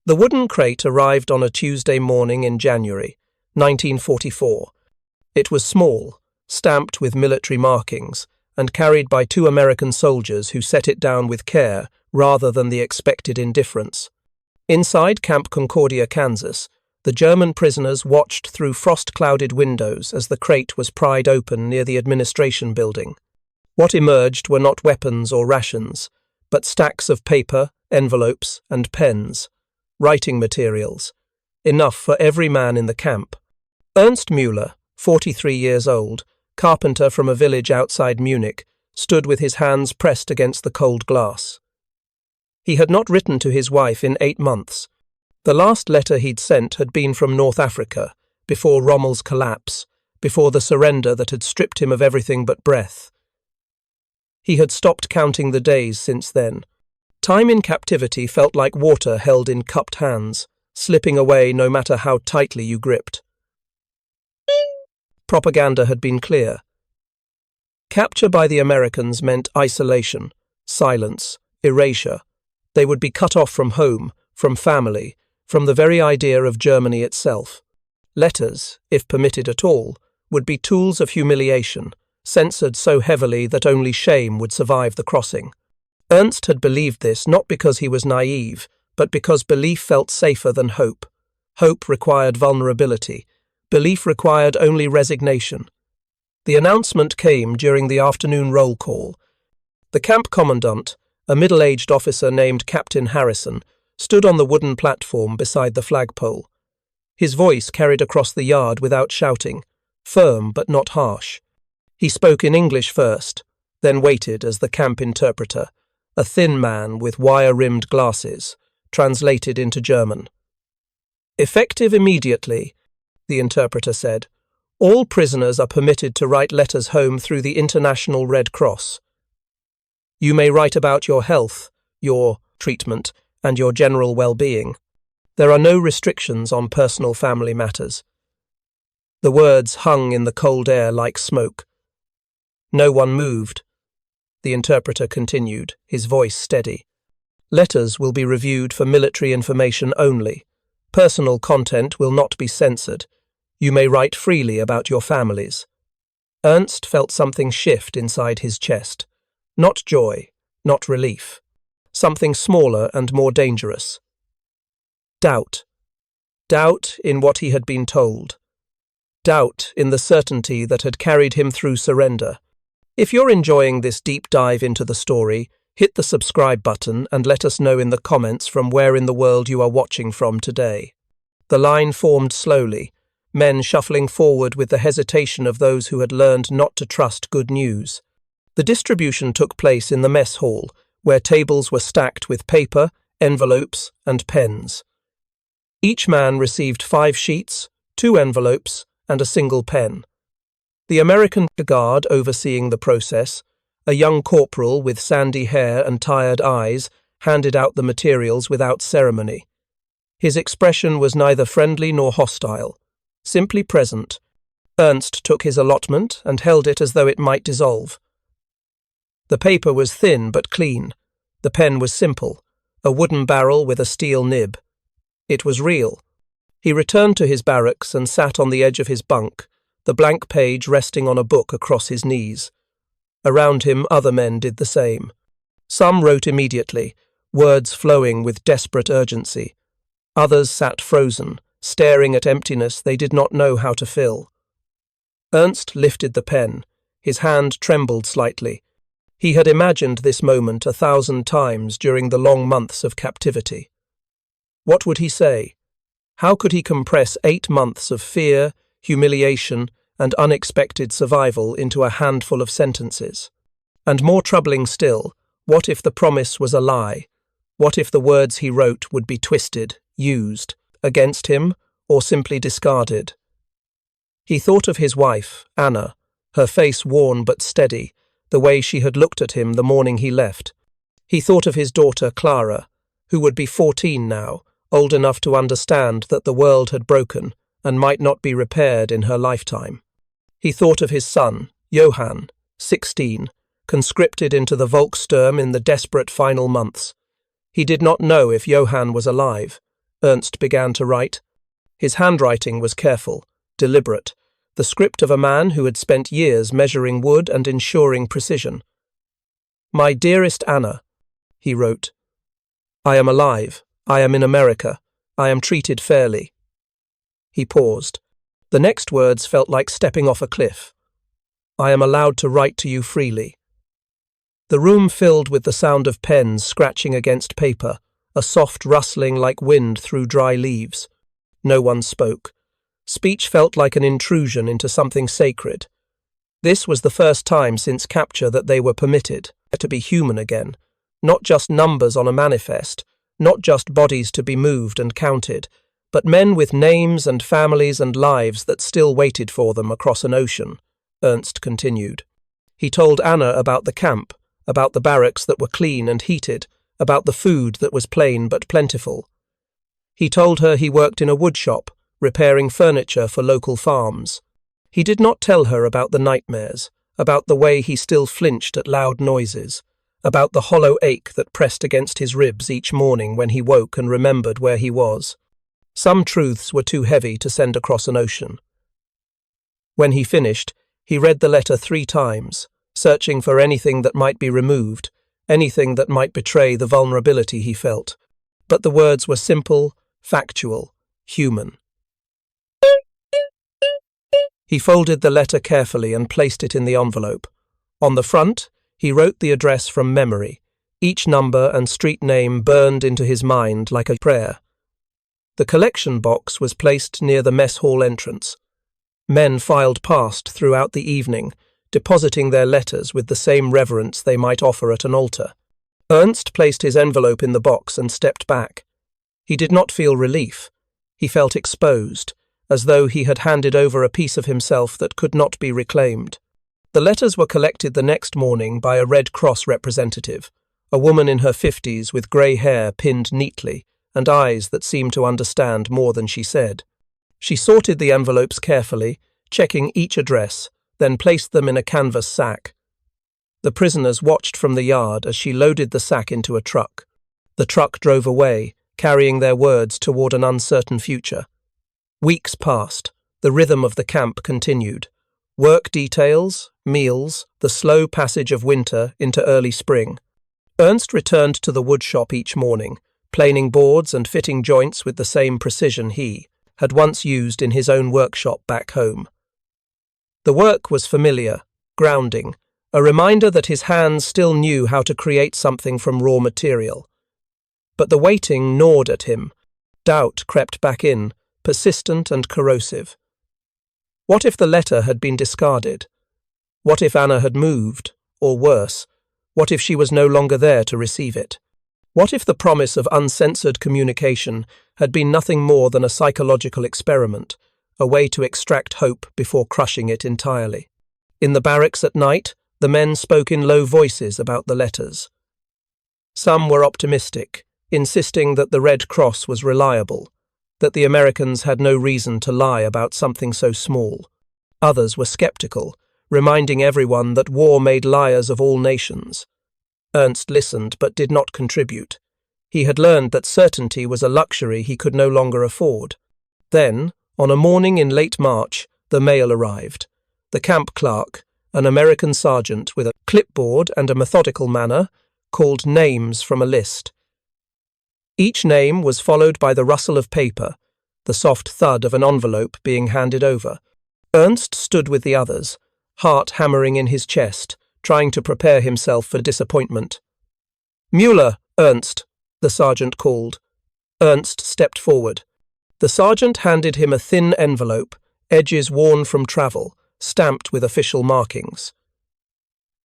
The wooden crate arrived on a Tuesday morning in January, 1944. It was small, stamped with military markings, and carried by 2 American soldiers who set it down with care rather than the expected indifference. Inside Camp Concordia, Kansas, the German prisoners watched through frost-clouded windows as the crate was pried open near the administration building. What emerged were not weapons or rations, but stacks of paper, envelopes, and pens. Writing materials, enough for every man in the camp. Ernst Müller, 43 years old, carpenter from a village outside Munich, stood with his hands pressed against the cold glass. He had not written to his wife in 8 months. The last letter he'd sent had been from North Africa, before Rommel's collapse, before the surrender that had stripped him of everything but breath. He had stopped counting the days since then. Time in captivity felt like water held in cupped hands, slipping away no matter how tightly you gripped. Propaganda had been clear. Capture by the Americans meant isolation, silence, erasure. They would be cut off from home, from family, from the very idea of Germany itself. Letters, if permitted at all, would be tools of humiliation, censored so heavily that only shame would survive the crossing. Ernst had believed this not because he was naive, but because belief felt safer than hope. Hope required vulnerability. Belief required only resignation. The announcement came during the afternoon roll call. The camp commandant, a middle-aged officer named Captain Harrison, stood on the wooden platform beside the flagpole. His voice carried across the yard without shouting, firm but not harsh. He spoke in English first, then waited as the camp interpreter, a thin man with wire-rimmed glasses, translated into German. Effective immediately, the interpreter said, all prisoners are permitted to write letters home through the International Red Cross. You may write about your health, your treatment, and your general well-being. There are no restrictions on personal family matters. The words hung in the cold air like smoke. No one moved. The interpreter continued, his voice steady. Letters will be reviewed for military information only. Personal content will not be censored. You may write freely about your families. Ernst felt something shift inside his chest. Not joy, not relief. Something smaller and more dangerous. Doubt. Doubt in what he had been told. Doubt in the certainty that had carried him through surrender. If you're enjoying this deep dive into the story, hit the subscribe button and let us know in the comments from where in the world you are watching from today. The line formed slowly, men shuffling forward with the hesitation of those who had learned not to trust good news. The distribution took place in the mess hall, where tables were stacked with paper, envelopes, and pens. Each man received 5 sheets, 2 envelopes, and a single pen. The American guard overseeing the process, a young corporal with sandy hair and tired eyes, handed out the materials without ceremony. His expression was neither friendly nor hostile, simply present. Ernst took his allotment and held it as though it might dissolve. The paper was thin but clean. The pen was simple, a wooden barrel with a steel nib. It was real. He returned to his barracks and sat on the edge of his bunk, the blank page resting on a book across his knees. Around him other men did the same. Some wrote immediately, words flowing with desperate urgency. Others sat frozen, staring at emptiness they did not know how to fill. Ernst lifted the pen. His hand trembled slightly. He had imagined this moment 1,000 times during the long months of captivity. What would he say? How could he compress 8 months of fear, humiliation, and unexpected survival into a handful of sentences? And more troubling still, what if the promise was a lie? What if the words he wrote would be twisted, used, against him, or simply discarded? He thought of his wife, Anna, her face worn but steady, the way she had looked at him the morning he left. He thought of his daughter, Clara, who would be 14 now, old enough to understand that the world had broken and might not be repaired in her lifetime. He thought of his son, Johann, 16, conscripted into the Volkssturm in the desperate final months. He did not know if Johann was alive, Ernst began to write. His handwriting was careful, deliberate, the script of a man who had spent years measuring wood and ensuring precision. "My dearest Anna," he wrote, "I am alive. I am in America. I am treated fairly." He paused. The next words felt like stepping off a cliff. "I am allowed to write to you freely." The room filled with the sound of pens scratching against paper, a soft rustling like wind through dry leaves. No one spoke. Speech felt like an intrusion into something sacred. This was the first time since capture that they were permitted to be human again, not just numbers on a manifest, not just bodies to be moved and counted, but men with names and families and lives that still waited for them across an ocean. Ernst continued. He told Anna about the camp, about the barracks that were clean and heated, about the food that was plain but plentiful. He told her he worked in a woodshop, repairing furniture for local farms. He did not tell her about the nightmares, about the way he still flinched at loud noises, about the hollow ache that pressed against his ribs each morning when he woke and remembered where he was. Some truths were too heavy to send across an ocean. When he finished, he read the letter 3 times, searching for anything that might be removed, anything that might betray the vulnerability he felt. But the words were simple, factual, human. He folded the letter carefully and placed it in the envelope. On the front, he wrote the address from memory. Each number and street name burned into his mind like a prayer. The collection box was placed near the mess hall entrance. Men filed past throughout the evening, depositing their letters with the same reverence they might offer at an altar. Ernst placed his envelope in the box and stepped back. He did not feel relief. He felt exposed, as though he had handed over a piece of himself that could not be reclaimed. The letters were collected the next morning by a Red Cross representative, a woman in her 50s with grey hair pinned neatly and eyes that seemed to understand more than she said. She sorted the envelopes carefully, checking each address, then placed them in a canvas sack. The prisoners watched from the yard as she loaded the sack into a truck. The truck drove away, carrying their words toward an uncertain future. Weeks passed. The rhythm of the camp continued. Work details, meals, the slow passage of winter into early spring. Ernst returned to the woodshop each morning, planing boards and fitting joints with the same precision he had once used in his own workshop back home. The work was familiar, grounding, a reminder that his hands still knew how to create something from raw material. But the waiting gnawed at him. Doubt crept back in, persistent and corrosive. What if the letter had been discarded? What if Anna had moved, or worse, what if she was no longer there to receive it? What if the promise of uncensored communication had been nothing more than a psychological experiment, a way to extract hope before crushing it entirely? In the barracks at night, the men spoke in low voices about the letters. Some were optimistic, insisting that the Red Cross was reliable, that the Americans had no reason to lie about something so small. Others were skeptical, reminding everyone that war made liars of all nations. Ernst listened but did not contribute. He had learned that certainty was a luxury he could no longer afford. Then, on a morning in late March, the mail arrived. The camp clerk, an American sergeant with a clipboard and a methodical manner, called names from a list. Each name was followed by the rustle of paper, the soft thud of an envelope being handed over. Ernst stood with the others, heart hammering in his chest, trying to prepare himself for disappointment. "Müller, Ernst," the sergeant called. Ernst stepped forward. The sergeant handed him a thin envelope, edges worn from travel, stamped with official markings.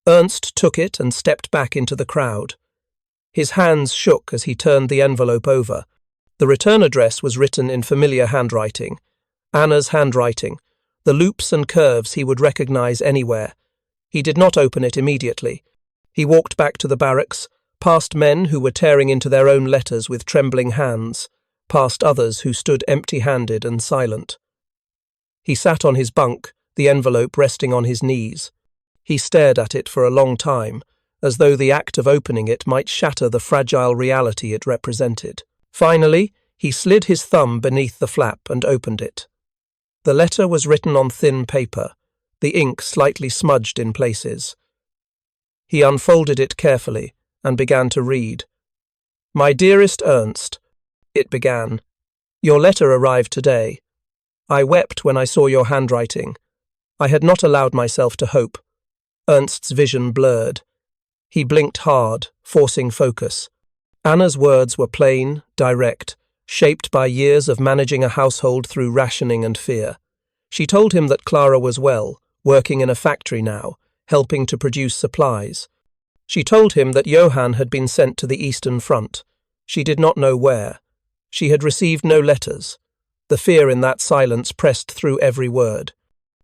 Ernst took it and stepped back into the crowd. His hands shook as he turned the envelope over. The return address was written in familiar handwriting, Anna's handwriting, the loops and curves he would recognize anywhere. He did not open it immediately. He walked back to the barracks, past men who were tearing into their own letters with trembling hands, past others who stood empty-handed and silent. He sat on his bunk, the envelope resting on his knees. He stared at it for a long time, as though the act of opening it might shatter the fragile reality it represented. Finally, He slid his thumb beneath the flap and opened it. The letter was written on thin paper, the ink slightly smudged in places. He unfolded it carefully and began to read. "My dearest Ernst," it began, "your letter arrived today. I wept when I saw your handwriting. I had not allowed myself to hope." Ernst's vision blurred. He blinked hard, forcing focus. Anna's words were plain, direct, shaped by years of managing a household through rationing and fear. She told him that Clara was well, working in a factory now, helping to produce supplies. She told him that Johann had been sent to the Eastern Front. She did not know where. She had received no letters. The fear in that silence pressed through every word.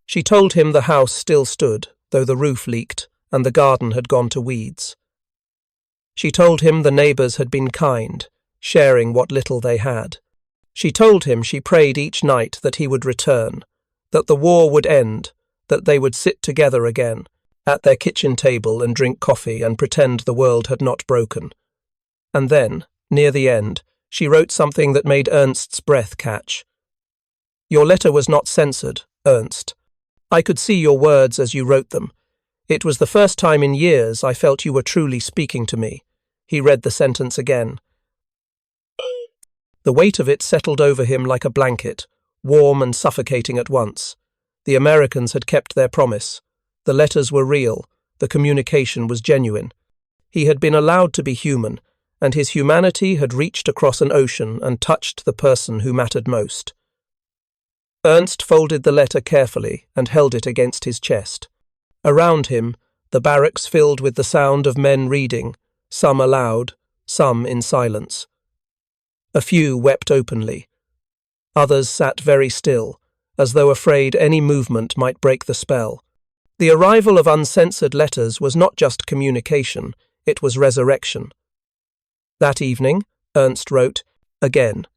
She told him the house still stood, though the roof leaked and the garden had gone to weeds. She told him the neighbours had been kind, sharing what little they had. She told him she prayed each night that he would return, that the war would end, that they would sit together again, at their kitchen table and drink coffee and pretend the world had not broken. And then, near the end, she wrote something that made Ernst's breath catch. "Your letter was not censored, Ernst. I could see your words as you wrote them. It was the first time in years I felt you were truly speaking to me." He read the sentence again. The weight of it settled over him like a blanket, warm and suffocating at once. The Americans had kept their promise. The letters were real. The communication was genuine. He had been allowed to be human, and his humanity had reached across an ocean and touched the person who mattered most. Ernst folded the letter carefully and held it against his chest. Around him, the barracks filled with the sound of men reading, some aloud, some in silence. A few wept openly. Others sat very still, as though afraid any movement might break the spell. The arrival of uncensored letters was not just communication, it was resurrection. That evening, Ernst wrote, again.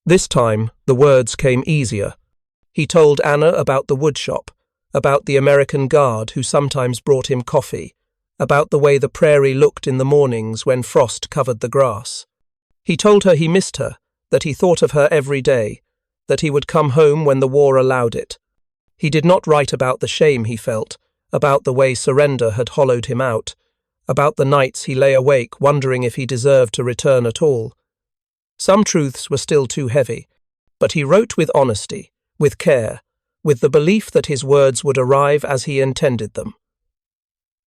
This time, the words came easier. He told Anna about the woodshop, about the American guard who sometimes brought him coffee, about the way the prairie looked in the mornings when frost covered the grass. He told her he missed her, that he thought of her every day, that he would come home when the war allowed it. He did not write about the shame he felt, about the way surrender had hollowed him out, about the nights he lay awake wondering if he deserved to return at all. Some truths were still too heavy, but he wrote with honesty, with care, with the belief that his words would arrive as he intended them.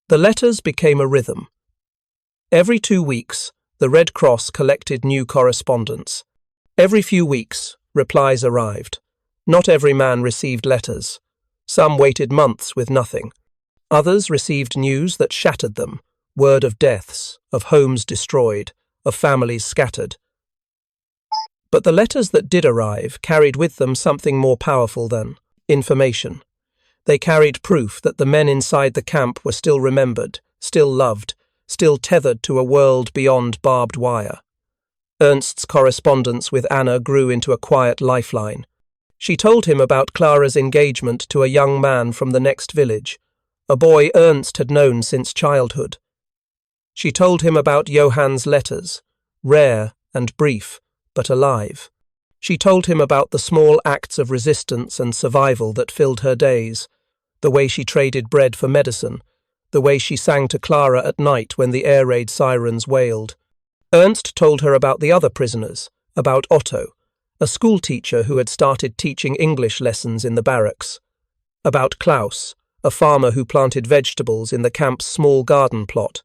The letters became a rhythm. Every 2 weeks, the Red Cross collected new correspondence. Every few weeks, replies arrived. Not every man received letters. Some waited months with nothing. Others received news that shattered them, word of deaths, of homes destroyed, of families scattered. But the letters that did arrive carried with them something more powerful than information. They carried proof that the men inside the camp were still remembered, still loved, still tethered to a world beyond barbed wire. Ernst's correspondence with Anna grew into a quiet lifeline. She told him about Clara's engagement to a young man from the next village, a boy Ernst had known since childhood. She told him about Johann's letters, rare and brief, but alive. She told him about the small acts of resistance and survival that filled her days, the way she traded bread for medicine, the way she sang to Clara at night when the air raid sirens wailed. Ernst told her about the other prisoners, about Otto, a schoolteacher who had started teaching English lessons in the barracks, about Klaus, a farmer who planted vegetables in the camp's small garden plot.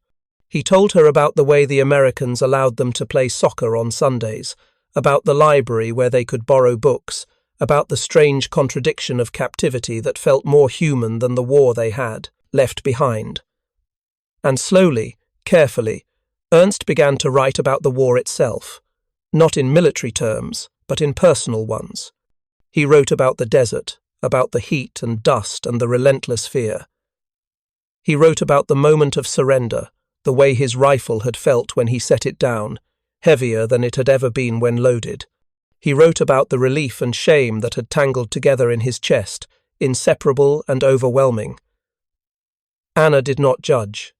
He told her about the way the Americans allowed them to play soccer on Sundays, about the library where they could borrow books, about the strange contradiction of captivity that felt more human than the war they had left behind. And slowly, carefully, Ernst began to write about the war itself, not in military terms, but in personal ones. He wrote about the desert, about the heat and dust and the relentless fear. He wrote about the moment of surrender, the way his rifle had felt when he set it down, heavier than it had ever been when loaded. He wrote about the relief and shame that had tangled together in his chest, inseparable and overwhelming. Anna did not judge.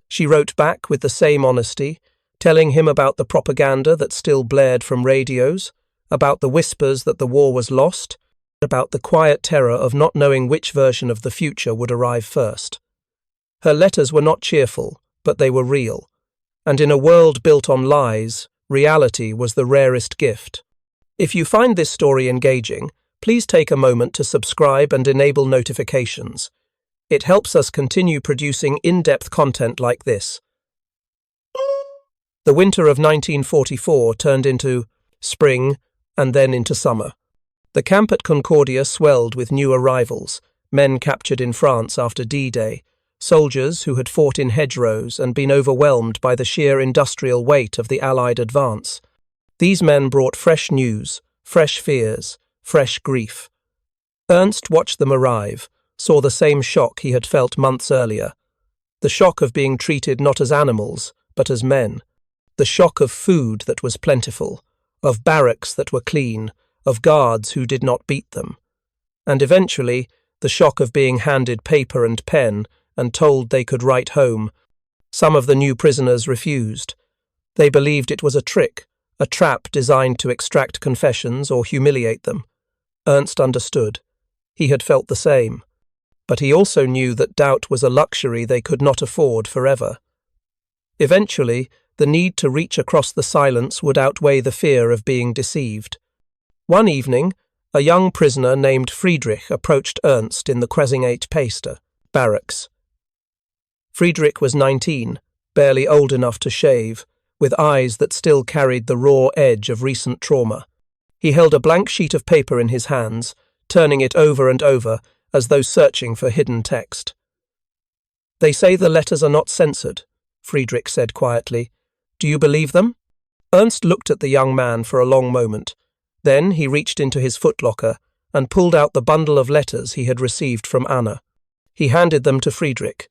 She wrote back with the same honesty, telling him about the propaganda that still blared from radios, about the whispers that the war was lost, about the quiet terror of not knowing which version of the future would arrive first. Her letters were not cheerful, but they were real. And in a world built on lies, reality was the rarest gift. If you find this story engaging, please take a moment to subscribe and enable notifications. It helps us continue producing in-depth content like this. The winter of 1944 turned into spring and then into summer. The camp at Concordia swelled with new arrivals, men captured in France after D-Day, soldiers who had fought in hedgerows and been overwhelmed by the sheer industrial weight of the Allied advance. These men brought fresh news, fresh fears, fresh grief. Ernst watched them arrive, saw the same shock he had felt months earlier. The shock of being treated not as animals, but as men. The shock of food that was plentiful, of barracks that were clean, of guards who did not beat them. And eventually, the shock of being handed paper and pen and told they could write home. Some of the new prisoners refused. They believed it was a trick, a trap designed to extract confessions or humiliate them. Ernst understood. He had felt the same. But he also knew that doubt was a luxury they could not afford forever. Eventually, the need to reach across the silence would outweigh the fear of being deceived. One evening, a young prisoner named Friedrich approached Ernst in the Kwesingate barracks. Friedrich was 19, barely old enough to shave, with eyes that still carried the raw edge of recent trauma. He held a blank sheet of paper in his hands, turning it over and over, as though searching for hidden text. "They say the letters are not censored," Friedrich said quietly. "Do you believe them?" Ernst looked at the young man for a long moment. Then he reached into his footlocker and pulled out the bundle of letters he had received from Anna. He handed them to Friedrich.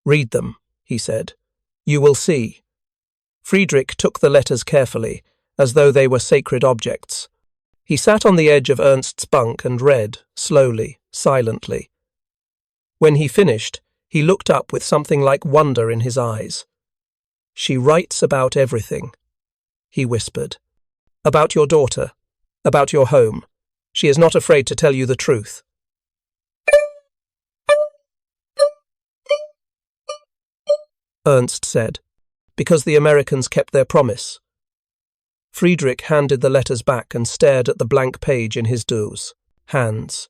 "Read them," he said. "You will see." Friedrich took the letters carefully, as though they were sacred objects. He sat on the edge of Ernst's bunk and read, slowly, silently. When he finished, he looked up with something like wonder in his eyes. "She writes about everything," he whispered. "About your daughter, about your home. She is not afraid to tell you the truth." Ernst said, "Because the Americans kept their promise." Friedrich handed the letters back and stared at the blank page in his hands.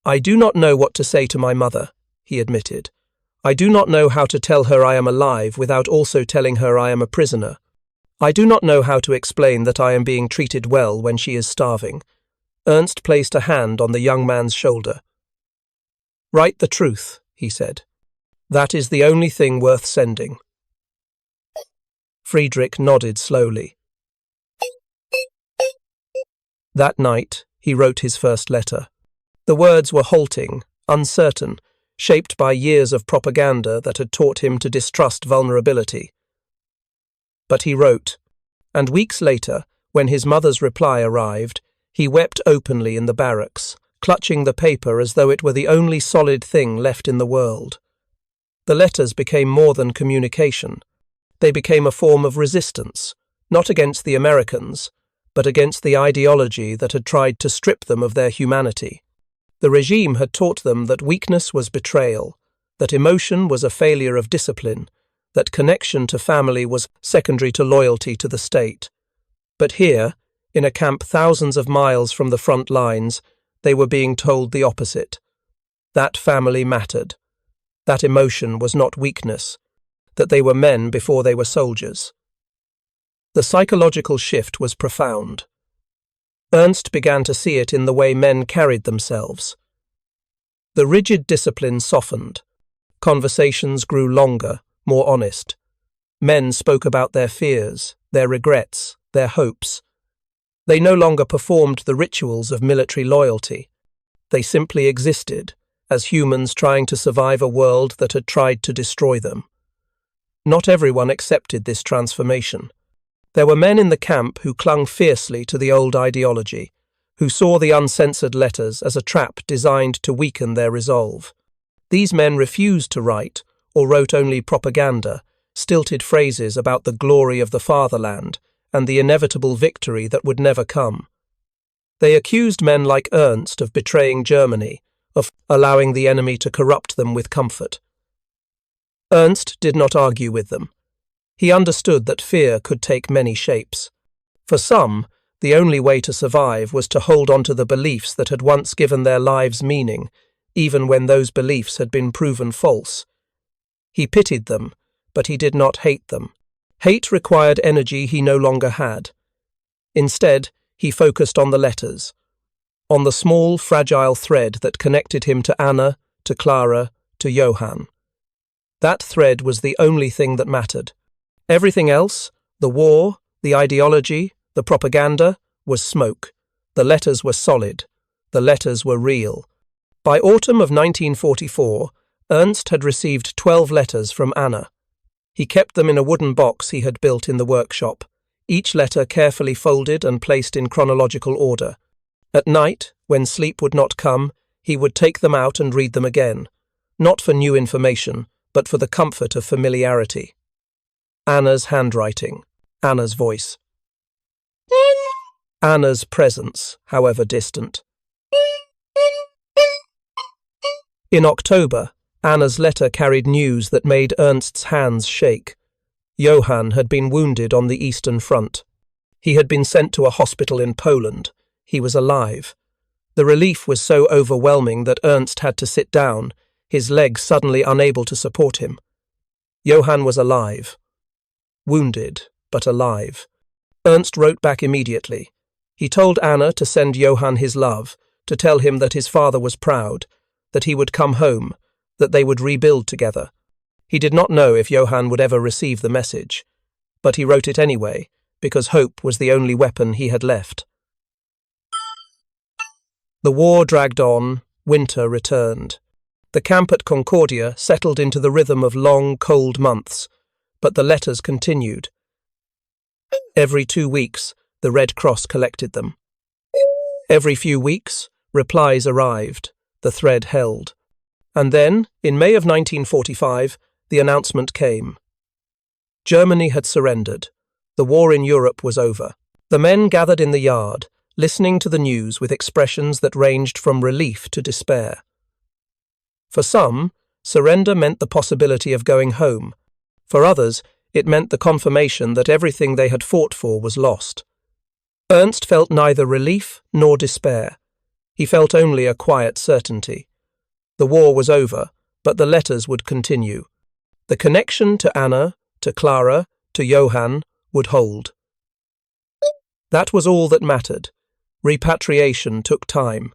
"I do not know what to say to my mother," he admitted. "I do not know how to tell her I am alive without also telling her I am a prisoner. I do not know how to explain that I am being treated well when she is starving." Ernst placed a hand on the young man's shoulder. "Write the truth," he said. "That is the only thing worth sending." Friedrich nodded slowly. That night, he wrote his first letter. The words were halting, uncertain, shaped by years of propaganda that had taught him to distrust vulnerability. But he wrote, and weeks later, when his mother's reply arrived, he wept openly in the barracks, clutching the paper as though it were the only solid thing left in the world. The letters became more than communication. They became a form of resistance, not against the Americans, but against the ideology that had tried to strip them of their humanity. The regime had taught them that weakness was betrayal, that emotion was a failure of discipline, that connection to family was secondary to loyalty to the state. But here, in a camp thousands of miles from the front lines, they were being told the opposite. That family mattered. That emotion was not weakness, that they were men before they were soldiers. The psychological shift was profound. Ernst began to see it in the way men carried themselves. The rigid discipline softened. Conversations grew longer, more honest. Men spoke about their fears, their regrets, their hopes. They no longer performed the rituals of military loyalty. They simply existed, as humans trying to survive a world that had tried to destroy them. Not everyone accepted this transformation. There were men in the camp who clung fiercely to the old ideology, who saw the uncensored letters as a trap designed to weaken their resolve. These men refused to write, or wrote only propaganda, stilted phrases about the glory of the fatherland and the inevitable victory that would never come. They accused men like Ernst of betraying Germany, of allowing the enemy to corrupt them with comfort. Ernst did not argue with them. He understood that fear could take many shapes. For some, the only way to survive was to hold on to the beliefs that had once given their lives meaning, even when those beliefs had been proven false. He pitied them, but he did not hate them. Hate required energy he no longer had. Instead, he focused on the letters, on the small, fragile thread that connected him to Anna, to Clara, to Johann. That thread was the only thing that mattered. Everything else, the war, the ideology, the propaganda, was smoke. The letters were solid. The letters were real. By autumn of 1944, Ernst had received 12 letters from Anna. He kept them in a wooden box he had built in the workshop, each letter carefully folded and placed in chronological order. At night, when sleep would not come, he would take them out and read them again, not for new information, but for the comfort of familiarity. Anna's handwriting, Anna's voice. Anna's presence, however distant. In October, Anna's letter carried news that made Ernst's hands shake. Johann had been wounded on the Eastern Front. He had been sent to a hospital in Poland. He was alive. The relief was so overwhelming that Ernst had to sit down, his legs suddenly unable to support him. Johann was alive. Wounded, but alive. Ernst wrote back immediately. He told Anna to send Johann his love, to tell him that his father was proud, that he would come home, that they would rebuild together. He did not know if Johann would ever receive the message, but he wrote it anyway, because hope was the only weapon he had left. The war dragged on, winter returned. The camp at Concordia settled into the rhythm of long, cold months, but the letters continued. Every 2 weeks, the Red Cross collected them. Every few weeks, replies arrived, the thread held. And then, in May of 1945, the announcement came. Germany had surrendered. The war in Europe was over. The men gathered in the yard, listening to the news with expressions that ranged from relief to despair. For some, surrender meant the possibility of going home. For others, it meant the confirmation that everything they had fought for was lost. Ernst felt neither relief nor despair. He felt only a quiet certainty. The war was over, but the letters would continue. The connection to Anna, to Clara, to Johann would hold. That was all that mattered. Repatriation took time.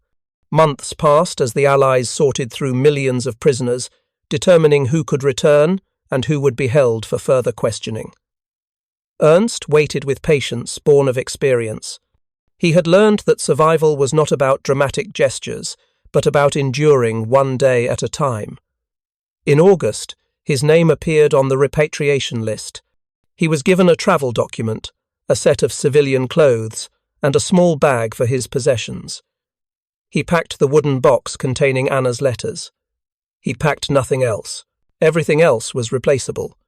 Months passed as the Allies sorted through millions of prisoners, determining who could return and who would be held for further questioning. Ernst waited with patience born of experience. He had learned that survival was not about dramatic gestures, but about enduring one day at a time. In August, his name appeared on the repatriation list. He was given a travel document, a set of civilian clothes, and a small bag for his possessions. He packed the wooden box containing Anna's letters. He packed nothing else. Everything else was replaceable.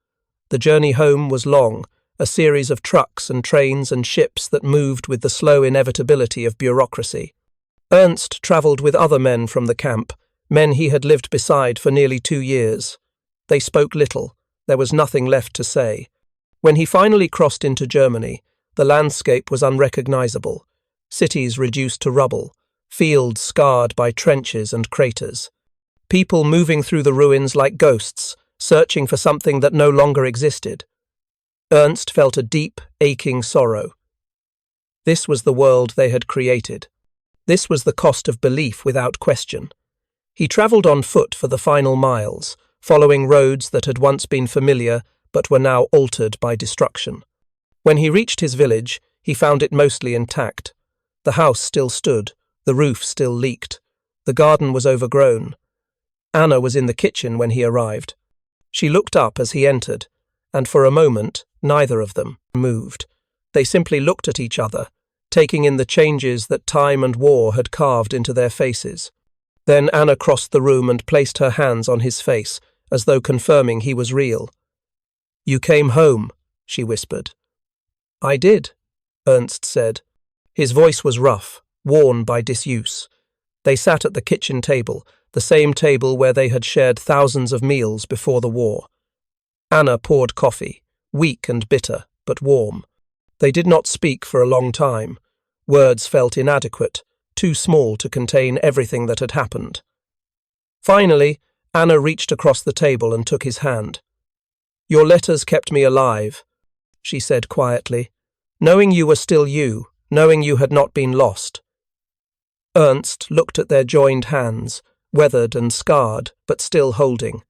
The journey home was long, a series of trucks and trains and ships that moved with the slow inevitability of bureaucracy. Ernst travelled with other men from the camp, men he had lived beside for nearly 2 years. They spoke little. There was nothing left to say. When he finally crossed into Germany, the landscape was unrecognisable. Cities reduced to rubble, fields scarred by trenches and craters. People moving through the ruins like ghosts, searching for something that no longer existed. Ernst felt a deep, aching sorrow. This was the world they had created. This was the cost of belief without question. He travelled on foot for the final miles, following roads that had once been familiar but were now altered by destruction. When he reached his village, he found it mostly intact. The house still stood, the roof still leaked, the garden was overgrown. Anna was in the kitchen when he arrived. She looked up as he entered, and for a moment, neither of them moved. They simply looked at each other, taking in the changes that time and war had carved into their faces. Then Anna crossed the room and placed her hands on his face, as though confirming he was real. "You came home," she whispered. "I did," Ernst said. His voice was rough, worn by disuse. They sat at the kitchen table, the same table where they had shared thousands of meals before the war. Anna poured coffee, weak and bitter, but warm. They did not speak for a long time. Words felt inadequate, too small to contain everything that had happened. Finally, Anna reached across the table and took his hand. "Your letters kept me alive," she said quietly, "knowing you were still you, knowing you had not been lost." Ernst looked at their joined hands, weathered and scarred, but still holding.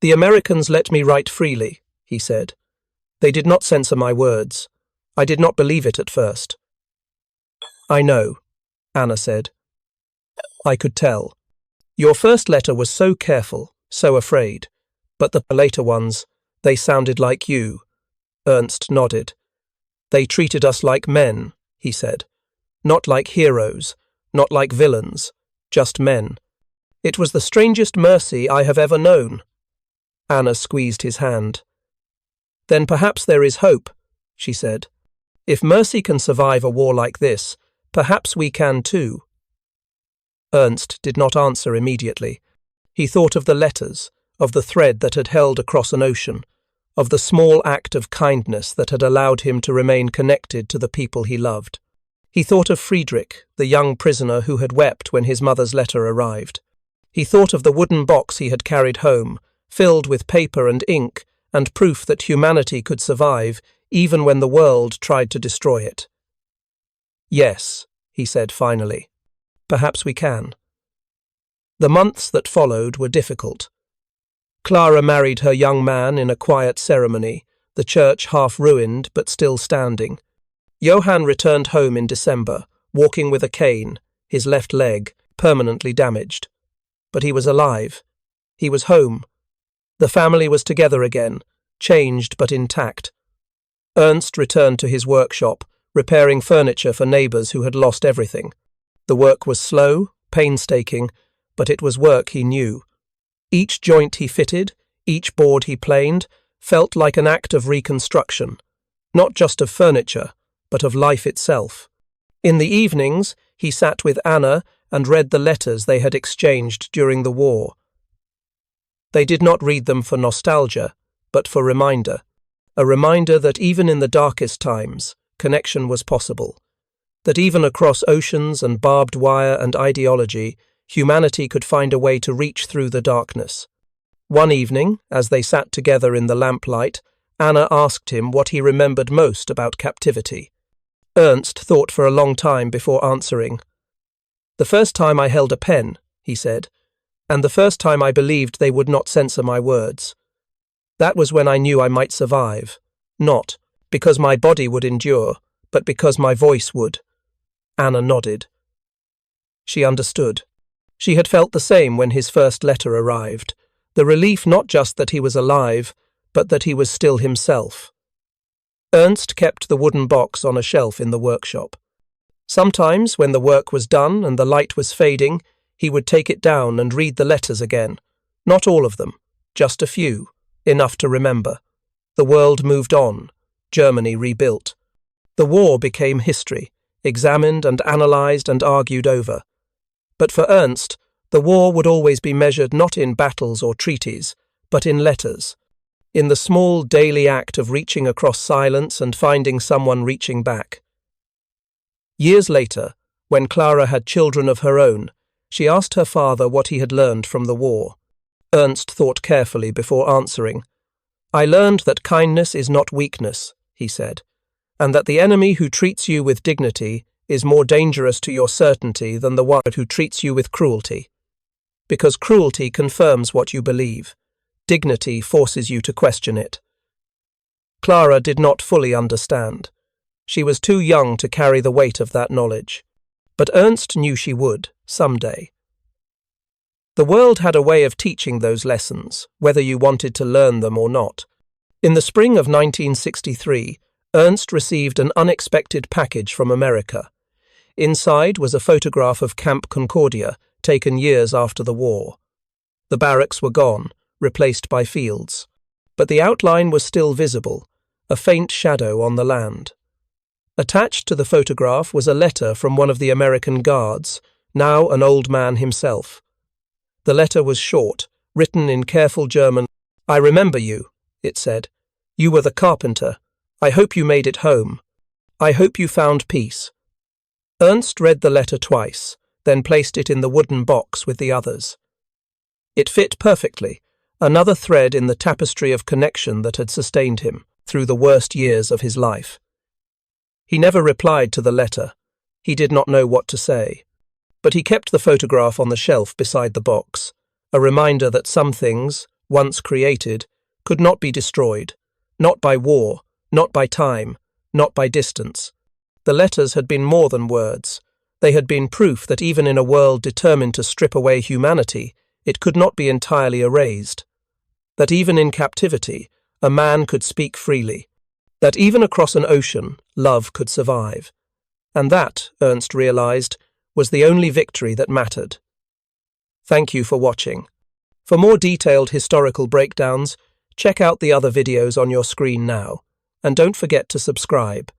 "The Americans let me write freely," he said. "They did not censor my words. I did not believe it at first." "I know," Anna said. "I could tell. Your first letter was so careful, so afraid. But the later ones, they sounded like you." Ernst nodded. "They treated us like men," he said. "Not like heroes, not like villains, just men. It was the strangest mercy I have ever known." Anna squeezed his hand. "Then perhaps there is hope," she said. "If mercy can survive a war like this, perhaps we can too." Ernst did not answer immediately. He thought of the letters, of the thread that had held across an ocean, of the small act of kindness that had allowed him to remain connected to the people he loved. He thought of Friedrich, the young prisoner who had wept when his mother's letter arrived. He thought of the wooden box he had carried home, filled with paper and ink, and proof that humanity could survive even when the world tried to destroy it. "Yes," he said finally. "Perhaps we can." The months that followed were difficult. Clara married her young man in a quiet ceremony, the church half ruined but still standing. Johann returned home in December, walking with a cane, his left leg permanently damaged. But he was alive. He was home. The family was together again, changed but intact. Ernst returned to his workshop, repairing furniture for neighbours who had lost everything. The work was slow, painstaking, but it was work he knew. Each joint he fitted, each board he planed, felt like an act of reconstruction, not just of furniture, but of life itself. In the evenings, he sat with Anna and read the letters they had exchanged during the war. They did not read them for nostalgia, but for reminder. A reminder that even in the darkest times, connection was possible. That even across oceans and barbed wire and ideology, humanity could find a way to reach through the darkness. One evening, as they sat together in the lamplight, Anna asked him what he remembered most about captivity. Ernst thought for a long time before answering. "The first time I held a pen," he said, "and the first time I believed they would not censor my words. That was when I knew I might survive, not because my body would endure, but because my voice would." Anna nodded. She understood. She had felt the same when his first letter arrived, the relief not just that he was alive, but that he was still himself. Ernst kept the wooden box on a shelf in the workshop. Sometimes, when the work was done and the light was fading, he would take it down and read the letters again. Not all of them, just a few, enough to remember. The world moved on. Germany rebuilt. The war became history, examined and analysed and argued over. But for Ernst, the war would always be measured not in battles or treaties, but in letters, in the small daily act of reaching across silence and finding someone reaching back. Years later, when Clara had children of her own, she asked her father what he had learned from the war. Ernst thought carefully before answering. "I learned that kindness is not weakness," he said, "and that the enemy who treats you with dignity is more dangerous to your certainty than the one who treats you with cruelty. Because cruelty confirms what you believe. Dignity forces you to question it." Clara did not fully understand. She was too young to carry the weight of that knowledge. But Ernst knew she would, someday. The world had a way of teaching those lessons, whether you wanted to learn them or not. In the spring of 1963, Ernst received an unexpected package from America. Inside was a photograph of Camp Concordia, taken years after the war. The barracks were gone, replaced by fields. But the outline was still visible, a faint shadow on the land. Attached to the photograph was a letter from one of the American guards, now an old man himself. The letter was short, written in careful German. "I remember you," it said. "You were the carpenter. I hope you made it home. I hope you found peace." Ernst read the letter twice, then placed it in the wooden box with the others. It fit perfectly, another thread in the tapestry of connection that had sustained him through the worst years of his life. He never replied to the letter. He did not know what to say. But he kept the photograph on the shelf beside the box, a reminder that some things, once created, could not be destroyed, not by war, not by time, not by distance. The letters had been more than words. They had been proof that even in a world determined to strip away humanity, it could not be entirely erased. That even in captivity, a man could speak freely. That even across an ocean, love could survive. And that, Ernst realized, was the only victory that mattered. Thank you for watching. For more detailed historical breakdowns, check out the other videos on your screen now, and don't forget to subscribe.